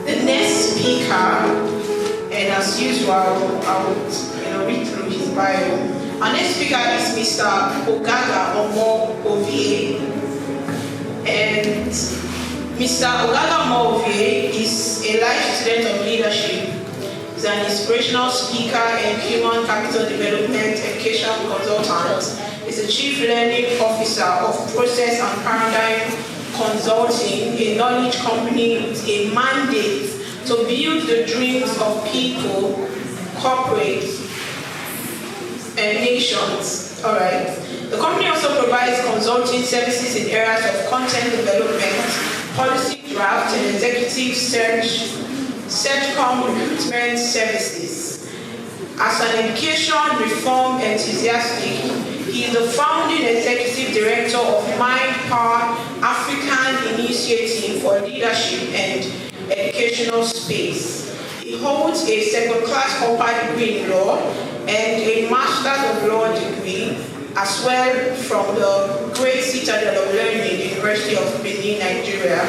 The next speaker, and as usual, I would read through his bio. Our next speaker is Mr. Ogaga Omo-ovie. And Mr. Ogaga Omo-ovie is a life student of leadership. He's an inspirational speaker and human capital development education consultant. He's the chief learning officer of Process and Paradigm Consulting, a knowledge company with a mandate to build the dreams of people, corporates, and nations. All right. The company also provides consulting services in areas of content development, policy draft, and executive search recruitment services. As an education reform enthusiast, he is the founding executive director of Mind Power African Initiative for Leadership and Educational Space. He holds a second-class upper degree in law and a Master's of Law degree, as well from the Great Citadel of Learning, University of Benin, Nigeria.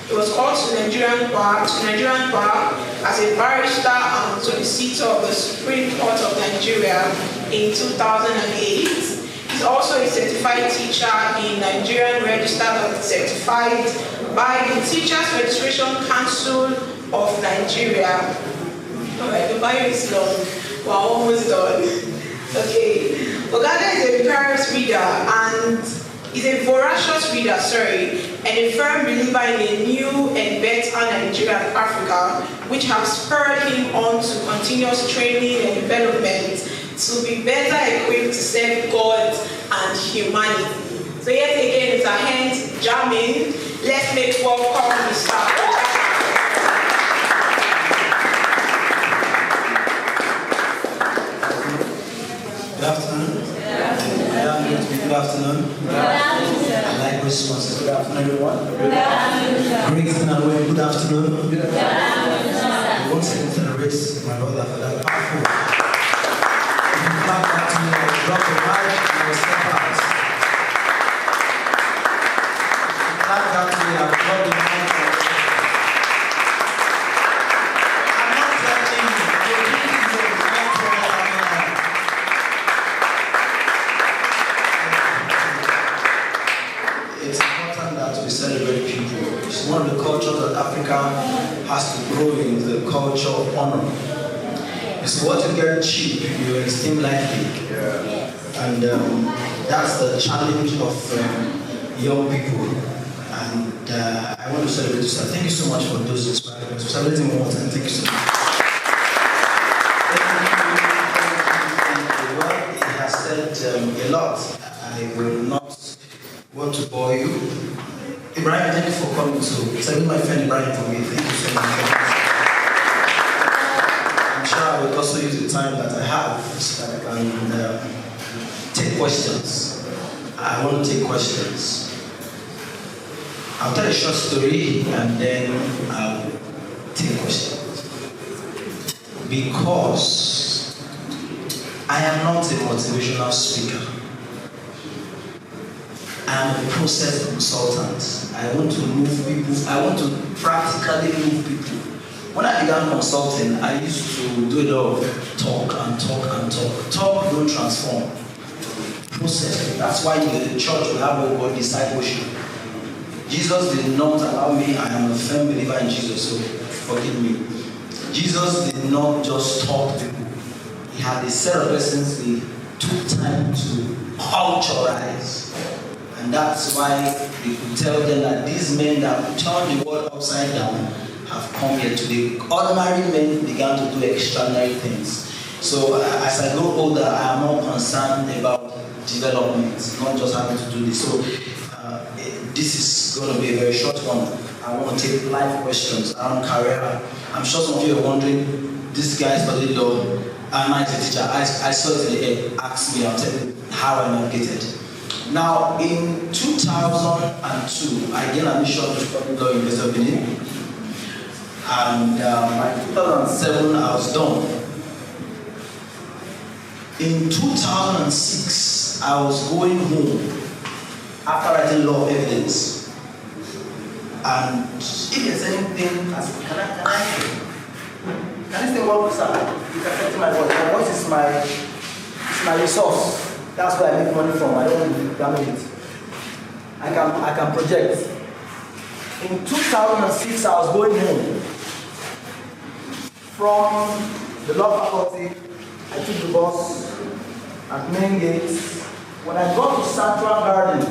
He was called to Nigerian bar as a barrister and solicitor of the Supreme Court of Nigeria in 2008. He's also a certified teacher in Nigerian Register of Certified by the Teachers Registration Council of Nigeria. Alright, the bio is long. We're almost done. Okay. Ogaga is a recurrent reader and is a voracious reader, and a firm believer in a new and better Nigeria and Africa, which has spurred him on to continuous training and development to be better equipped to serve God and humanity. So yet again, it's our hands jamming. Let's make welcome Mr. Ogaga. Good afternoon. Good afternoon. I like responses. Good afternoon, everyone. Good afternoon. Greetings and well. Good afternoon. Good afternoon. Once again, celebrate my brother for that powerful. If you clap back to me, I will drop the mic and I will step out. If you clap back to me, I will drop the mic. I'm not touching you. It's important that we celebrate people. It's one of the cultures that Africa has to grow in, the culture of honor. It's what you get cheap, you esteem lightly. And that's the challenge of young people. And I want to celebrate you, sir. Thank you so much for those inspiring. Celebrating one more time. Thank you so much. Well, it has said a lot. I will not want to bore you. Ibrahim, thank you for coming to tell my friend Ibrahim for me. Thank you so much. I'm sure I will also use the time that I have so that I can take questions. I want to take questions. I'll tell a short story and then I'll take questions. Because I am not a motivational speaker. I am a process consultant. I want to move people. I want to practically move people. When I began consulting, I used to do a lot of talk and talk and talk. Talk don't transform. Process. That's why in the church we have what we call discipleship. Jesus did not allow me. I am a firm believer in Jesus, so forgive me. Jesus did not just talk to people. He had a set of lessons he took time to culturalize. And that's why we could tell them that these men that turned the world upside down have come here today. Ordinary men began to do extraordinary things. So as I grow older, I am more concerned about development, not just having to do this. So this is going to be a very short one. I want to take live questions around career. I'm sure some of you are wondering, this guy studied law, I'm not a teacher. I saw it in the air, asked me, I'll tell you how I navigated. Now, in 2002, I gained admission to study law in University of Benin. And by 2007, I was done. In 2006, I was going home after writing law of evidence. And if there's anything, can this thing work, sir? It's affecting my voice. My voice is my resource. That's where I make money from. I don't want to damage it. I can project. In 2006, I was going home from the law faculty. I took the bus at main gates. When I got to Central Gardens,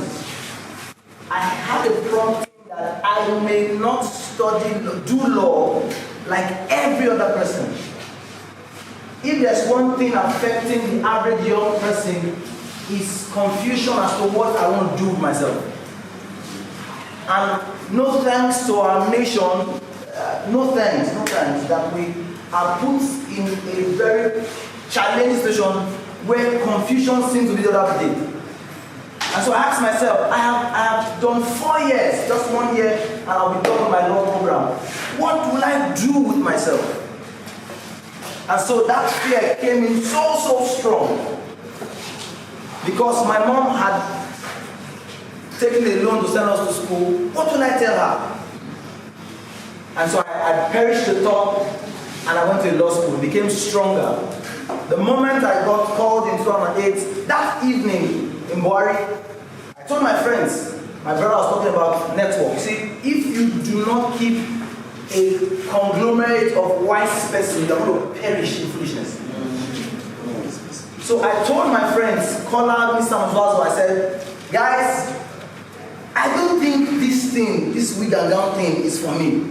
I had a prompting that I may not do law like every other person. If there's one thing affecting the average young person, it's confusion as to what I want to do with myself. And no thanks to our nation, no thanks that we are put in a very challenging situation where confusion seems to be the other day. And so I asked myself, I have done 4 years, just 1 year, and I'll be done with my law program. What will I do with myself? And so that fear came in so strong. Because my mom had taken a loan to send us to school. What will I tell her? And so I perished the thought, and I went to law school, became stronger. The moment I got called in 2008, that evening in Buhari, I told my friends, my brother was talking about network. You see, if you do not keep a conglomerate of wise person, you're going to perish in foolishness. So I told my friends, Kola, Mr. Mvazo, I said, guys, I don't think this wig and gown thing is for me.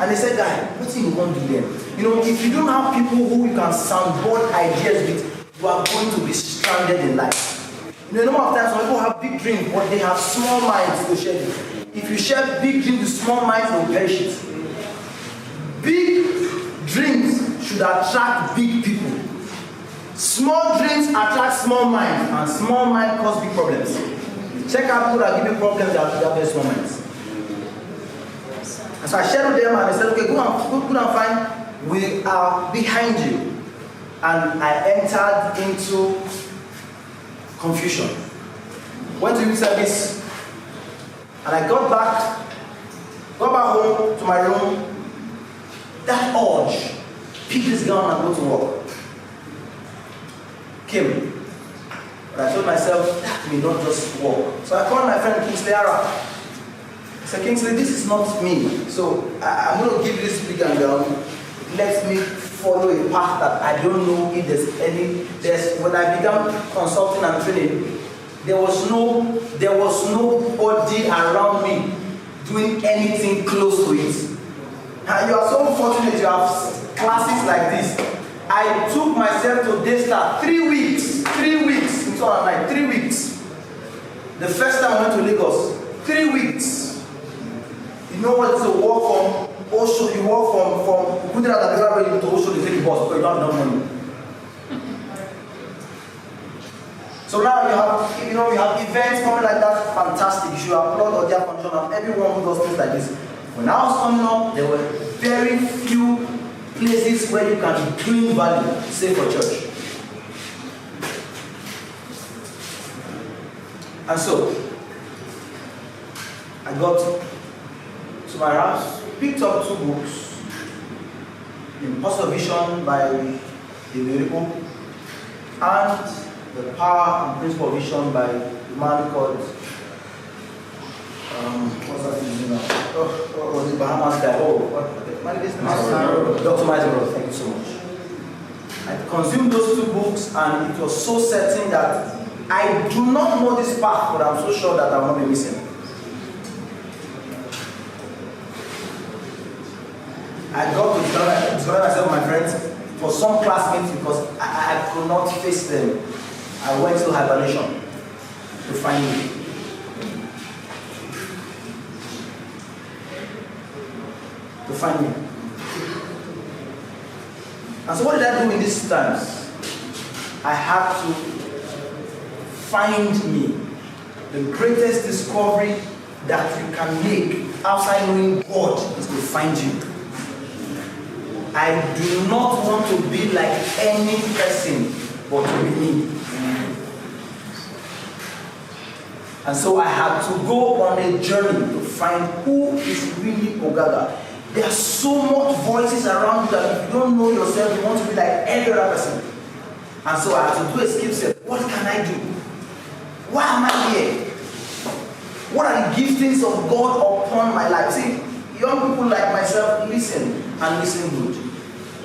And they said, guy, what thing you want to do then? You know, if you don't have people who you can soundboard ideas with, you are going to be stranded in life. You know, a number of times when people have big dreams, but they have small minds to share it. If you share big dreams with small minds, they will perish it. Big dreams should attract big people. Small dreams attract small minds, and small minds cause big problems. Check out people that give you problems that have very small minds. And so I shared with them, and they said, okay, go and find, we are behind you. And I entered into confusion. Went to youth service, and I got back home to my room. That urge, pick this gun and go to work, came. But I told myself, that may not just work. So I called my friend Kingsley Ara. I said, Kingsley, this is not me. So I'm going to give you this big and down. Let me follow a path that I don't know if there's any. When I began consulting and training, there was nobody around me doing anything close to it. And you are so fortunate you have classes like this. I took myself to Daystar 3 weeks. 3 weeks. In 2009, 3 weeks. The first time I went to Lagos, 3 weeks. You know what is a walk from Osho? You walk from Kudera to Osho to take the bus because you don't have enough money. So now you have events coming like that, fantastic. You should applaud Odia Foundation and everyone who does things like this. When I was coming up, there were very few places where you can clean value, say for church. And so, I got to my house, picked up 2 books, Imposter Vision by Rebirth and The Power and Principle of Vision by a man called, what's that his name now? Was it Bahamas guy? Dr. Michael, thank you so much. I consumed those 2 books, and it was so certain that I do not know this path, but I'm so sure that I will not be missing. I got to discover myself, my friends, for some classmates because I could not face them. I went to hibernation to find me. To find me. And so what did I do in these times? I had to find me. The greatest discovery that you can make outside knowing God is to find you. I do not want to be like any person, but to be me. And so I had to go on a journey to find who is really Ogaga. There are so much voices around you that if you don't know yourself, you want to be like every other person. And so I had to do a skill set. What can I do? Why am I here? What are the giftings of God upon my life? See, young people like myself, listen and listen good.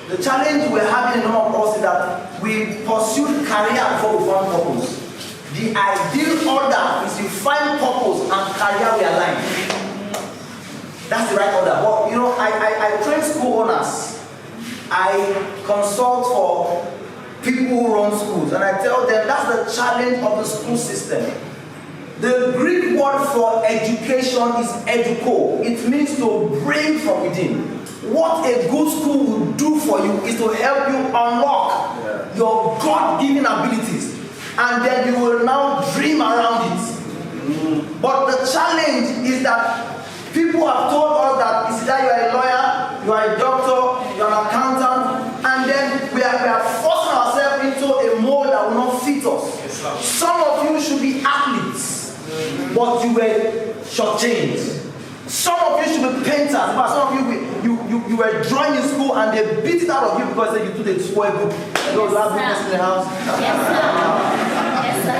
The challenge we're having in all of us is that we pursued career before we found purpose. The ideal order is you find purpose and career will align. That's the right order. But you know, I train school owners. I consult for people who run schools, and I tell them that's the challenge of the school system. The Greek word for education is educo. It means to bring from within. What a good school will do for you is to help you unlock your God-given abilities, and then you will now dream around it. But the challenge is that people have told us that it's either you are a lawyer, you are a doctor, you are an accountant, and then we are forcing ourselves into a mold that will not fit us. Yes, some of you should be athletes, but you were shortchanged. Some of you should be painters, but some of you were drawing in school and they beat it out of you because you did a square book. And those last business in the house. Yes, sir. Yes, sir.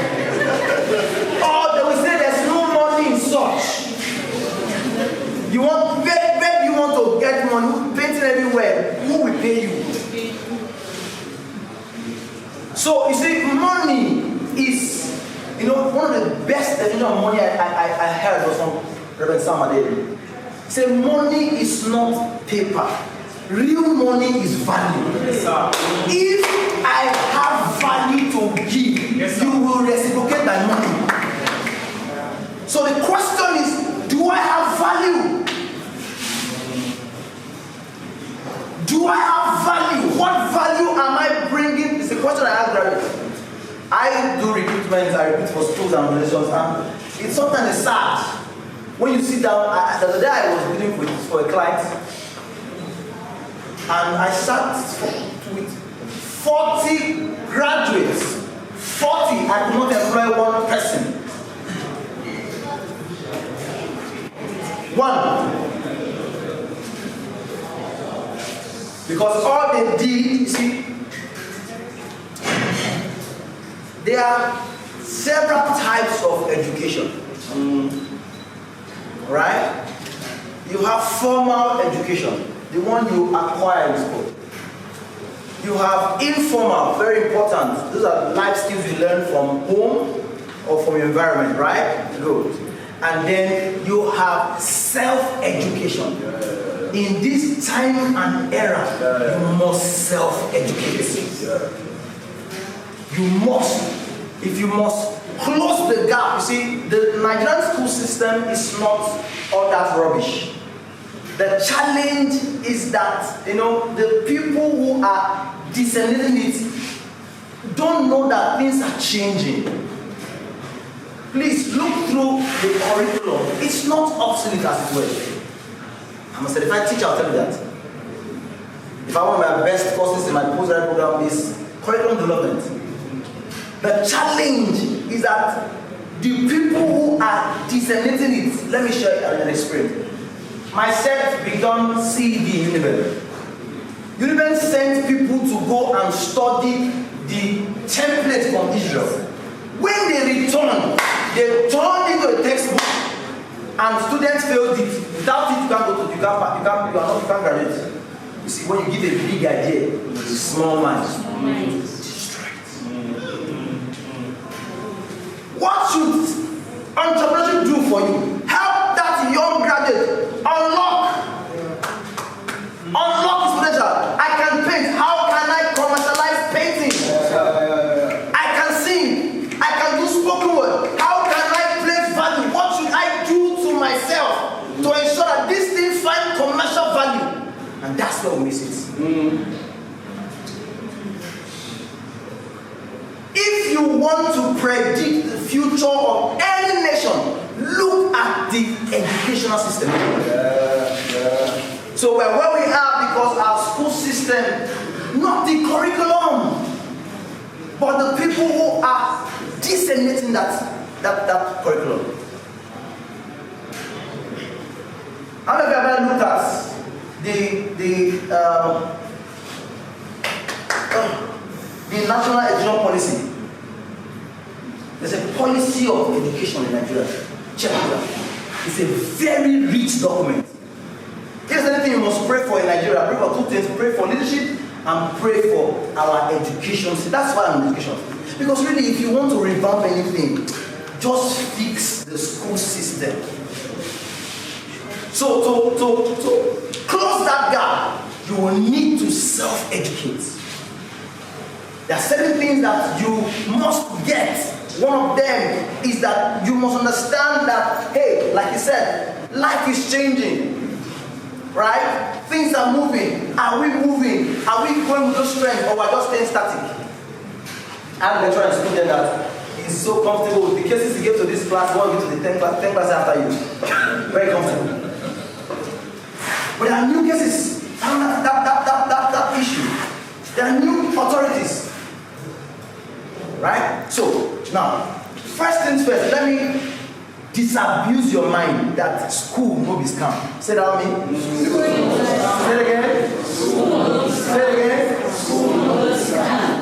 Or they will say there's no money in such. You want, where do you want to get money? Painting everywhere. Who will pay you? So you see, money is, you know, one of the best definitions of money I heard was from Reverend Samadeli. He said, money is not paper. Real money is value. Yes, if I have value to give, yes, you will reciprocate my money. So the question is, do I have value? Do I have value? What value am I bringing? It's the question I ask graduates. I do recruitment, I recruit for schools and organizations, and it's sometimes sad. When you sit down, the other day I was dealing for a client, and I sat with 40 graduates. 40, I could not employ one person. One. Because all they did, you see, there are several types of education. Right? You have formal education, the one you acquire in school. You have informal, very important. Those are life skills you learn from home or from your environment, right? Good. And then you have self-education. In this time and era, you must self-educate. You must. If you must close the gap, you see, the Nigerian school system is not all that rubbish. The challenge is that, you know, the people who are disseminating it don't know that things are changing. Please look through the curriculum. It's not obsolete as it were. I'm a certified teacher, I'll tell you that. If I want my best courses in my postgraduate program is curriculum development. The challenge is that the people who are disseminating it, let me share an experience. Myself began CED in Univen. Univen sent people to go and study the template from Israel. When they returned, they turned into a textbook, and students failed it. Without it, you can't graduate. You see, when you give a big idea, it's a small mind. What should entrepreneurship do for you? Help that young graduate unlock his potential. I can paint. How can I commercialize painting? I can sing. I can do spoken word. How can I place value? What should I do to myself to ensure that this thing finds commercial value? And that's where we miss it. If you want to predict the future of any nation, look at the educational system. So we're where we are because our school system, not the curriculum, but the people who are disseminating that that curriculum. How many of you have ever looked at the national education policy? There's a policy of education in Nigeria. Check it out. It's a very rich document. Here's anything you must pray for in Nigeria. Pray for two things. Pray for leadership and pray for our education. See, that's why I'm in education. Because really, if you want to revamp anything, just fix the school system. So to close that gap, you will need to self-educate. There are certain things that you must get. One of them is that you must understand that, hey, like you said, life is changing. Right? Things are moving. Are we moving? Are we going with those strength, or are we just staying static? I'm lecturer and student that is so comfortable with the cases he gave to this class, one to the 10 class after you. Very comfortable. But there are new cases. That issue. There are new authorities. Right? So, now, first things first, let me disabuse your mind that school no be scam. Say that with me. Say it again. Say it again.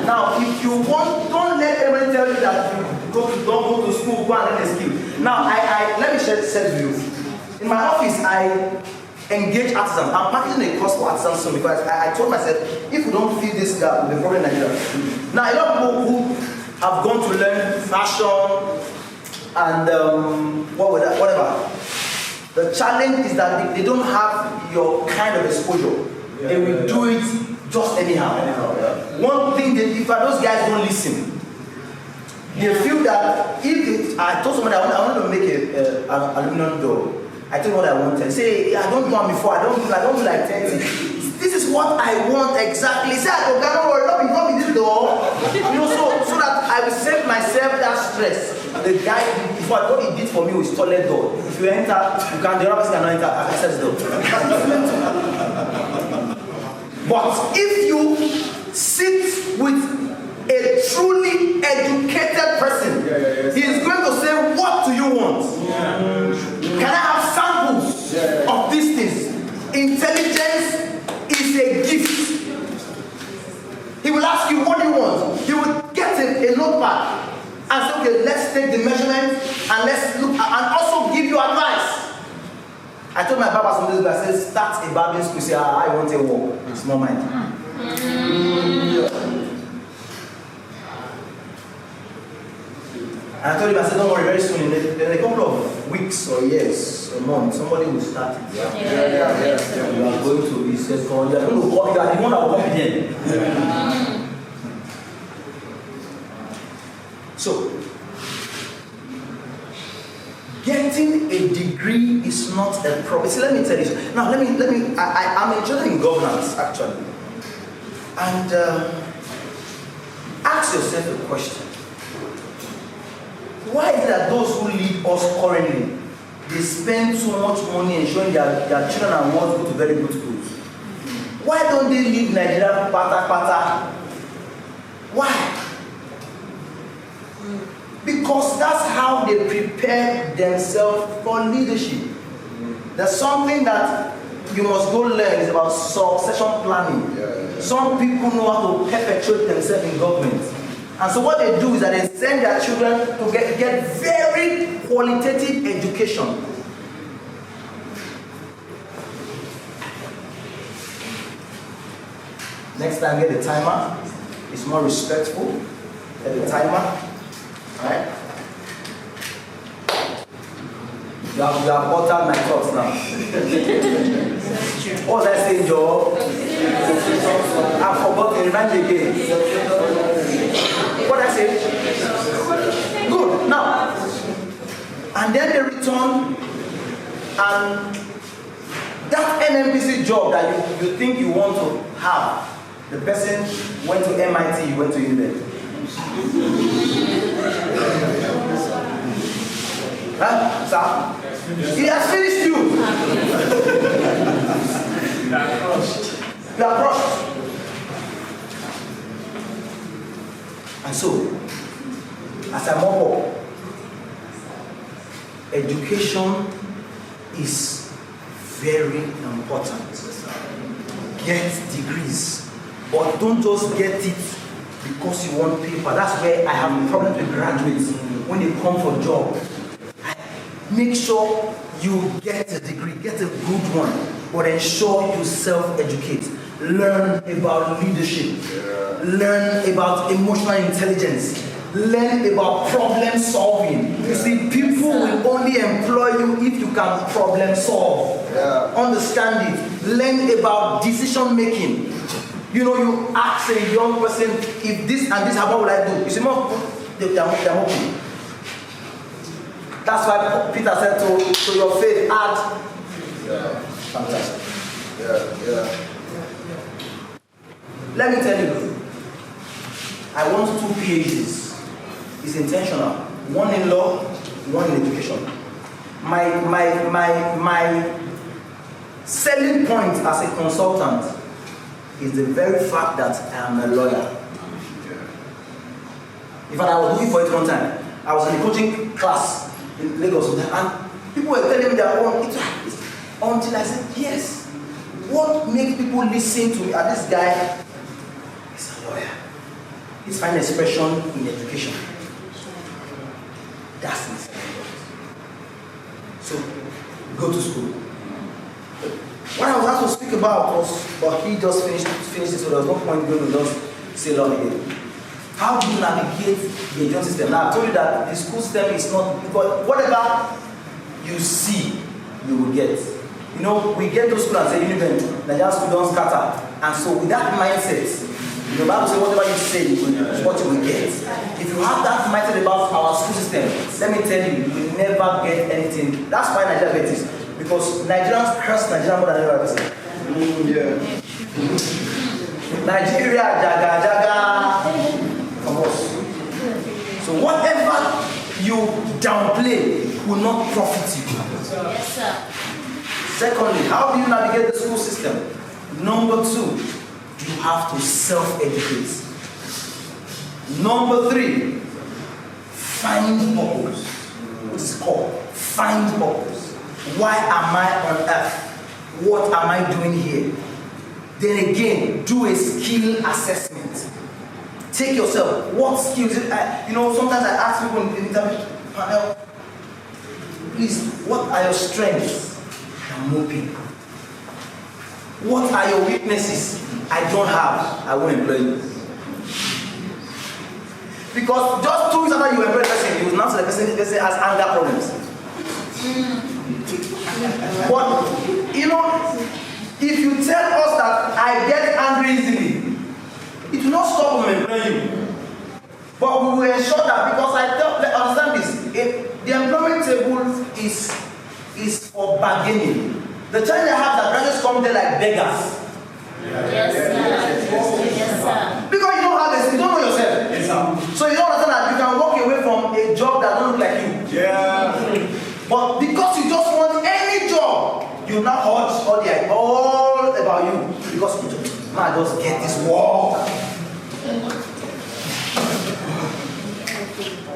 Now, if you want, don't let everybody tell you that you don't go to school, go and learn a skill. Now, let me share with you. In my office, I engage artisans. I'm packaging a course for artisans soon because I told myself, if we don't fill this gap, we'll be probably in Nigeria. Now, a lot of people who have gone to learn fashion and whatever. The challenge is that they don't have your kind of exposure. Yeah, they will do it just anyhow. One thing, if those guys don't listen, they feel that if I told somebody I want to make an aluminum door. I told them what I wanted. Say, I don't do it before. I don't do like 10. This is what I want exactly. Say, Ogaga, don't be this door. So that I will save myself that stress. The guy, what he did for me was toilet door. If you enter, you can. The other person cannot enter. Access door. But if you sit with a truly educated person, he is going to say, what do you want? Can I have samples of these things? Intelligence is a gift. He will ask you, what do you want? He will get a notepad and say, okay, let's take the measurement and let's look, and also give you advice. I told my barber some days ago, I said, start a barbering school. Say, I want a walk. It's not mine. And I told him, I said, don't worry, very soon, in a couple of weeks or years or months, somebody will start it. You are going to be said, you are going to walk, you are the one that will walk in. So, getting a degree is not a problem. See, let me tell you. Now, I'm interested in governance, actually. And ask yourself a question. Why is it that those who lead us currently, they spend so much money ensuring their children and ones go to very good schools? Why don't they leave Nigeria pata? Why? Because that's how they prepare themselves for leadership. There's something that you must go learn is about succession planning. Some people know how to perpetuate themselves in government. And so what they do is that they send their children to get very qualitative education. Next time, get the timer. It's more respectful. Get the timer. Right? You have altered my thoughts now. What was I saying, Joe? I forgot to remind me again. What I say? Good. Now, and then they return, and that NMPC job that you think you want to have, the person went to MIT, you went to university. Huh? Sir? He has finished you. You are crushed. And so, as I mop up, education is very important. Get degrees, but don't just get it because you want paper. That's where I have a problem with graduates when they come for job. Make sure you get a degree, get a good one, but ensure you self-educate. Learn about leadership, learn about emotional intelligence, learn about problem solving. You see, people will only employ you if you can problem solve. Understand it. Learn about decision making. You know, you ask a young person, if this and this, what will I do? You see, they're hoping. That's why Peter said to your faith, add. Fantastic. Let me tell you, I want 2 PhDs. It's intentional. One in law, one in education. My selling point as a consultant is the very fact that I am a lawyer. In fact, I was looking for it one time. I was in a coaching class in Lagos, and people were telling me their own until I said, yes. What makes people listen to me? And this guy is a lawyer. He's finding expression in education. That's it. So, go to school. What I was asked to speak about was, but he just finished it, so there was no point going to just say long again. How do you navigate the education system? Now, I told you that the school system is not, because whatever you see, you will get. You know, we get to school and say, Nigerian school don't scatter. And so with that mindset, the Bible says whatever you say, what you will get. If you have that mindset about our school system, let me tell you, you will never get anything. That's why Nigeria gets it. Because Nigerians curse Nigeria more than anyone else. Nigeria, jaga, from us. So whatever you downplay will not profit you. Yes, sir. Secondly, how do you navigate the school system? Number 2, you have to self-educate. Number 3, find purpose. What is called? Find purpose. Why am I on earth? What am I doing here? Then again, do a skill assessment. Take yourself, what skills? Sometimes I ask people in the interview panel, please, what are your strengths? I'm moping. What are your weaknesses? I don't have. I won't employ you. Because just 2 weeks after you employ the person, you will not say the person has anger problems. But, if you tell us that I get angry easily, it will not stop from employing you. But we will ensure that, because understand this, the employment table is for bargaining. The challenge I have that graduates come there like beggars. Yes, sir. Yes, sir. Because you don't have this, you don't know yourself. Yes, sir. So you don't understand that you can walk away from a job that doesn't look like you. Yeah. But because you just want any job, you now hurt all about you. Because you just get this work.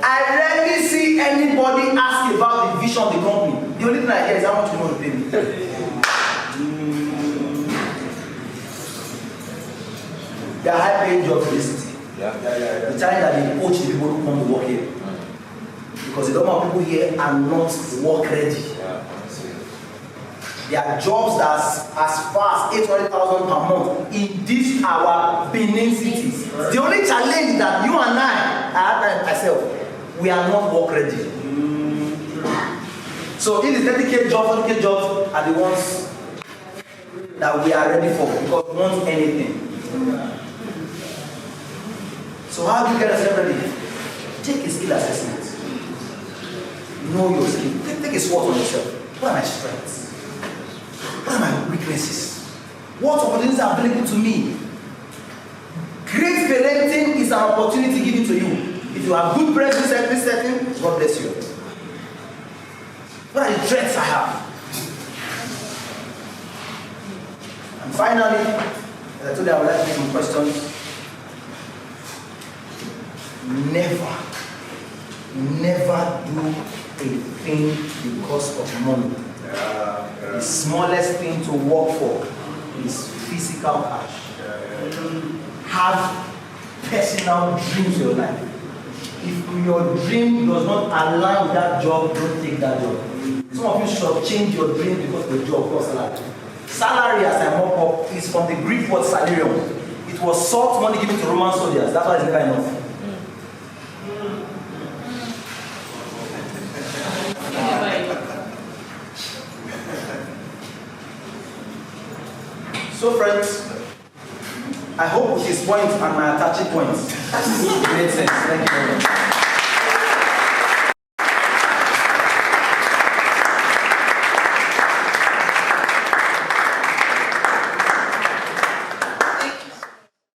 I rarely see anybody ask about the vision of the company. The only thing I hear is how much you want to pay me. There are high-paying jobs in this city. The challenge that they poach the people who come to work here. Because the number of people here are not work ready. There are jobs that are as far as 800,000 per month in this our Benin cities. The only challenge is that you and I myself, we are not work ready. So these 30K jobs, 40K jobs are the ones that we are ready for because we want anything. So how do you get yourself ready? Take a skill assessment. Know your skill. Take a SWOT on yourself. What are my strengths? What are my weaknesses? What opportunities are available to me? Great parenting is an opportunity given to you. If you have good parents in this setting, God bless you. What are the threats I have? And finally, as I told you, I would like to make some questions. Never do thing because of money. The smallest thing to work for is physical cash. Have personal dreams in your life. If your dream does not align with that job, don't take that job. Some of you should change your dream because of the job, not salary. Salary, as I mock up, is from the Greek word salarium. It was salt money given to Roman soldiers. That's why it's never enough. So friends, I hope with this point and my attaching points, it made sense. Thank you very much.